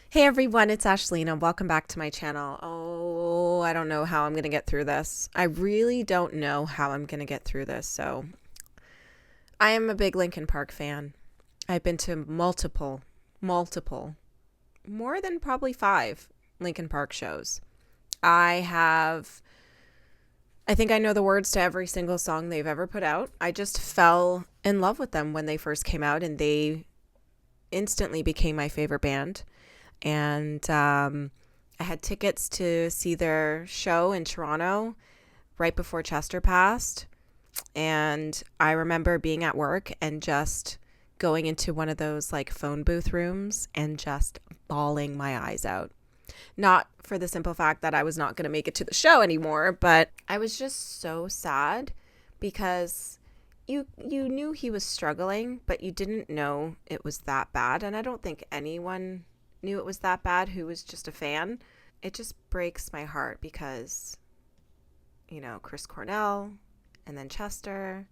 Hey everyone, it's Ashlena. Welcome back to my channel. Oh, I don't know how I'm going to get through this. I really don't know how I'm going to get through this. So I am a big Linkin Park fan. I've been to multiple, more than probably 5 Linkin Park shows. I think I know the words to every single song they've ever put out. I just fell in love with them when they first came out, and they instantly became my favorite band. And I had tickets to see their show in Toronto right before Chester passed. And I remember being at work and just going into one of those like phone booth rooms and just bawling my eyes out. Not for the simple fact that I was not going to make it to the show anymore, but I was just so sad because you knew he was struggling, but you didn't know it was that bad. And I don't think anyone knew it was that bad who was just a fan. It just breaks my heart because, you know, Chris Cornell and then Chester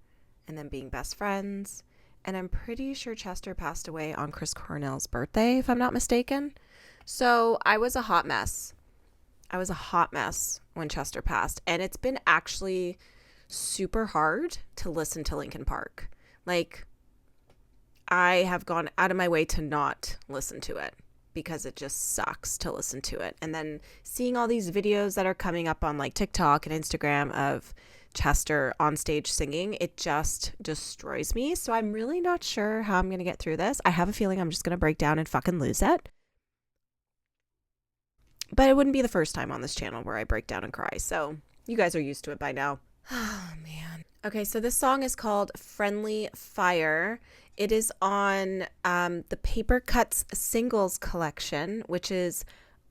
and then being best friends. And I'm pretty sure Chester passed away on Chris Cornell's birthday, if I'm not mistaken. So I was a hot mess. I was a hot mess when Chester passed. And it's been actually super hard to listen to Linkin Park. Like, I have gone out of my way to not listen to it, because it just sucks to listen to it. And then seeing all these videos that are coming up on like TikTok and Instagram of Chester on stage singing, it just destroys me. So I'm really not sure how I'm going to get through this. I have a feeling I'm just going to break down and fucking lose it. But it wouldn't be the first time on this channel where I break down and cry. So you guys are used to it by now. Oh, man. Okay, so this song is called Friendly Fire. It is on the Papercuts singles collection, which is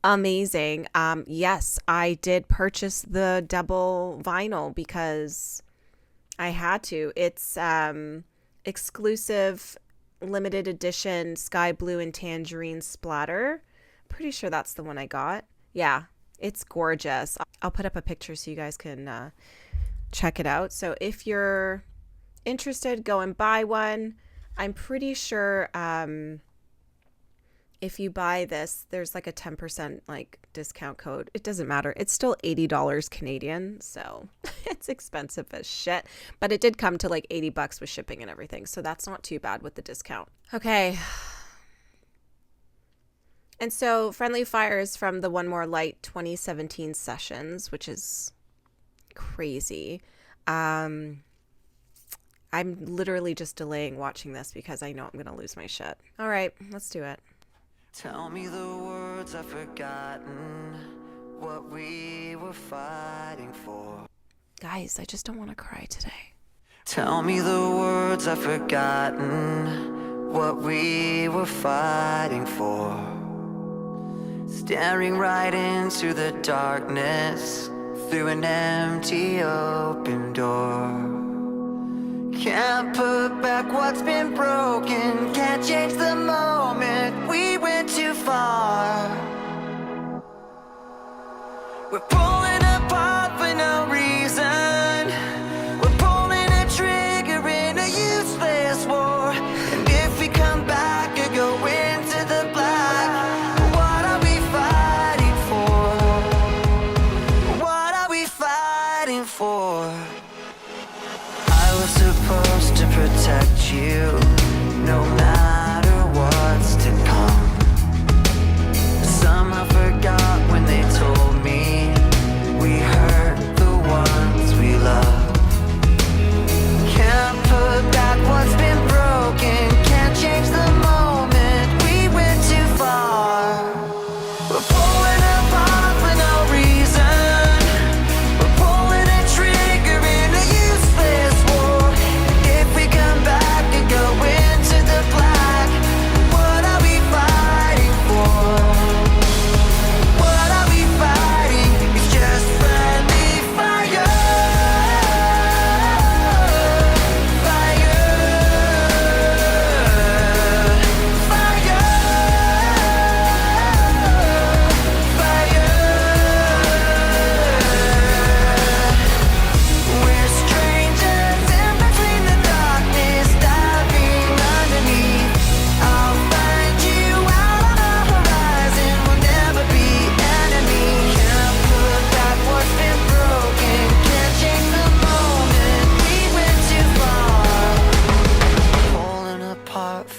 amazing. Yes, I did purchase the double vinyl because I had to. It's exclusive limited edition sky blue and tangerine splatter. Pretty sure that's the one I got. Yeah, it's gorgeous. I'll put up a picture so you guys can check it out. So if you're interested, go and buy one. I'm pretty sure if you buy this, there's like a 10% like discount code. It doesn't matter. It's still $80 Canadian, so it's expensive as shit. But it did come to like $80 with shipping and everything, so that's not too bad with the discount. Okay. And so Friendly Fire is from the One More Light 2017 sessions, which is crazy. I'm literally just delaying watching this because I know I'm going to lose my shit. All right, let's do it. Tell me the words I've forgotten, what we were fighting for. Guys, I just don't want to cry today. Tell me the words I've forgotten, what we were fighting for. Staring right into the darkness, through an empty open door. Can't put back what's been broken, can't change the moment, we went too far. We're pulling apart for no reason, we're pulling a trigger in a useless war. And if we come back and go into the black, what are we fighting for? What are we fighting for? Supposed to protect you, no matter what's to come. Somehow forgot when they told me we hurt the ones we love. Can't put back what's been broken, can't change the moment, we went too far. We're pulling apart for no reason, we're pulling a trigger in a useless war. If we come back and go into the black,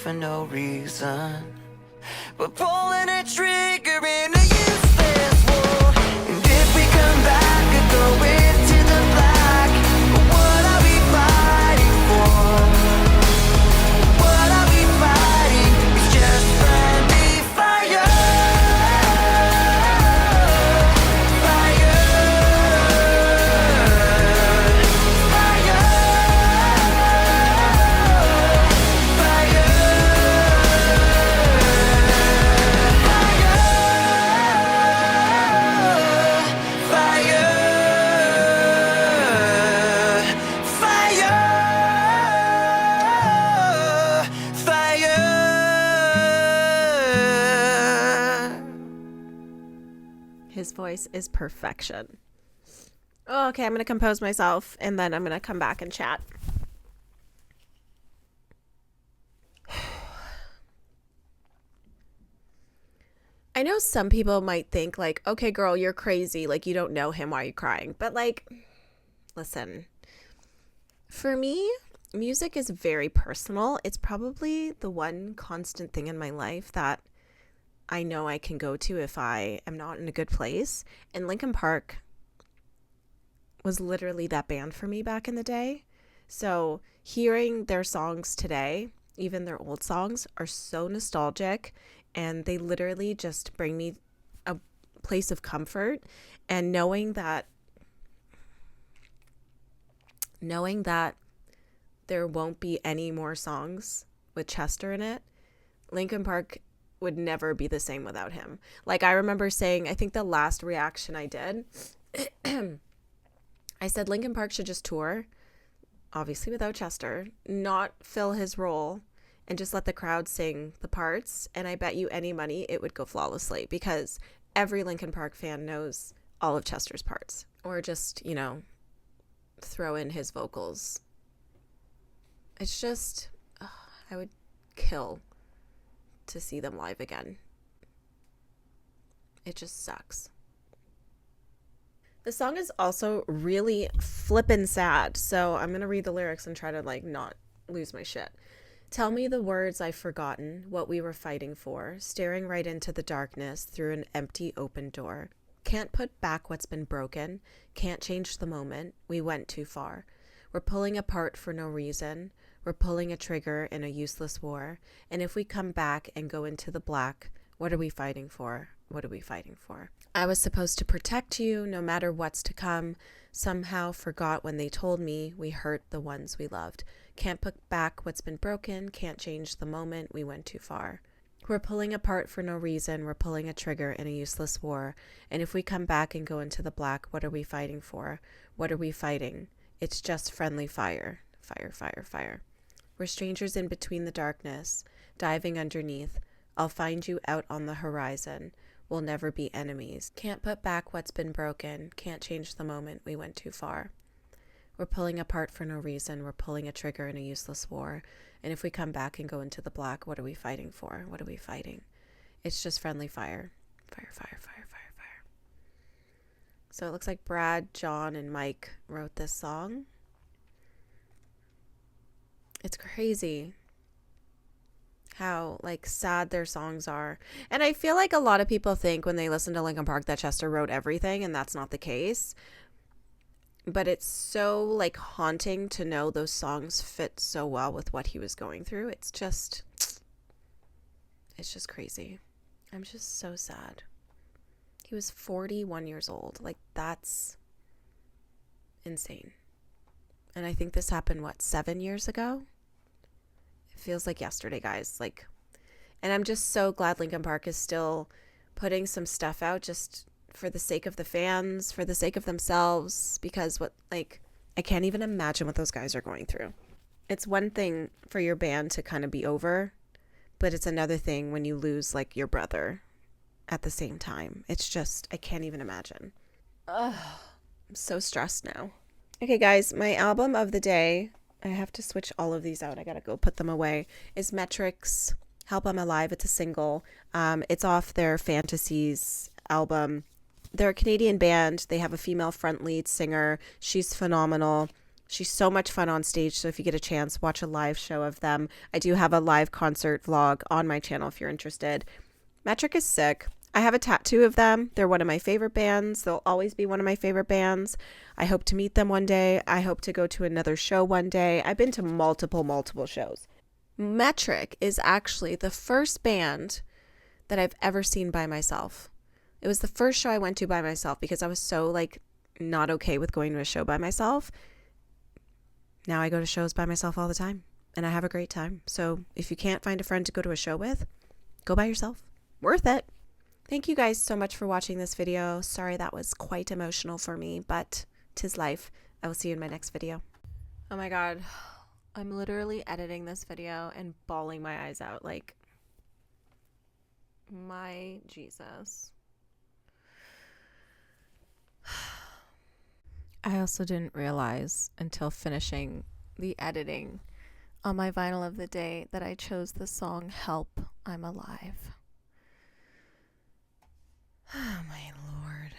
for no reason. We're pulling a trigger in a useless war. And if we come back and go into the black, what are we fighting for? What are we fighting? It's just friendly fire. Fire. Fire. His voice is perfection. Oh, okay, I'm going to compose myself and then I'm going to come back and chat. I know some people might think like, okay, girl, you're crazy. Like, you don't know him. Why are you crying? But like, listen, for me, music is very personal. It's probably the one constant thing in my life that I know I can go to if I am not in a good place. And Linkin Park was literally that band for me back in the day. So hearing their songs today, even their old songs, are so nostalgic, and they literally just bring me a place of comfort. And knowing that there won't be any more songs with Chester in it, Linkin Park would never be the same without him. Like, I remember saying, I think the last reaction I did, I said Linkin Park should just tour, obviously without Chester, not fill his role, and just let the crowd sing the parts. And I bet you any money it would go flawlessly, because every Linkin Park fan knows all of Chester's parts. Or just, you know, throw in his vocals. It's just, I would kill to see them live again. It just sucks. The song is also really flippin' sad, so I'm gonna read the lyrics and try to like not lose my shit. Tell me the words I've forgotten, what we were fighting for, staring right into the darkness through an empty open door. Can't put back what's been broken, can't change the moment, we went too far. We're pulling apart for no reason, we're pulling a trigger in a useless war, and if we come back and go into the black, what are we fighting for? What are we fighting for? I was supposed to protect you no matter what's to come, somehow forgot when they told me we hurt the ones we loved. Can't put back what's been broken, can't change the moment, we went too far. We're pulling apart for no reason, we're pulling a trigger in a useless war, and if we come back and go into the black, what are we fighting for? What are we fighting? It's just friendly fire. Fire, fire, fire. We're strangers in between the darkness, diving underneath. I'll find you out on the horizon. We'll never be enemies. Can't put back what's been broken, can't change the moment, we went too far. We're pulling apart for no reason, we're pulling a trigger in a useless war, and if we come back and go into the black, what are we fighting for? What are we fighting? It's just friendly fire. Fire, fire, fire, fire, fire. So it looks like Brad, John, and Mike wrote this song. It's crazy how like sad their songs are. And I feel like a lot of people think when they listen to Linkin Park that Chester wrote everything, and that's not the case. But it's so like haunting to know those songs fit so well with what he was going through. It's just crazy. I'm just so sad. He was 41 years old. Like, that's insane. And I think this happened, 7 years ago? It feels like yesterday, guys. Like, and I'm just so glad Linkin Park is still putting some stuff out just for the sake of the fans, for the sake of themselves, because I can't even imagine what those guys are going through. It's one thing for your band to kind of be over, but it's another thing when you lose like your brother at the same time. It's just, I can't even imagine. Ugh, I'm so stressed now. Okay, guys, my album of the day, I have to switch all of these out. I gotta go put them away, is Metrics, Help I'm Alive. It's a single. It's off their Fantasies album. They're a Canadian band. They have a female front lead singer. She's phenomenal. She's so much fun on stage. So if you get a chance, watch a live show of them. I do have a live concert vlog on my channel if you're interested. Metric is sick. I have a tattoo of them. They're one of my favorite bands. They'll always be one of my favorite bands. I hope to meet them one day. I hope to go to another show one day. I've been to multiple shows. Metric is actually the first band that I've ever seen by myself. It was the first show I went to by myself because I was so like not okay with going to a show by myself. Now I go to shows by myself all the time and I have a great time. So if you can't find a friend to go to a show with, go by yourself. Worth it. Thank you guys so much for watching this video. Sorry that was quite emotional for me, but 'tis life. I will see you in my next video. Oh my God. I'm literally editing this video and bawling my eyes out. Like, my Jesus. I also didn't realize until finishing the editing on my vinyl of the day that I chose the song Help, I'm Alive. Oh my Lord.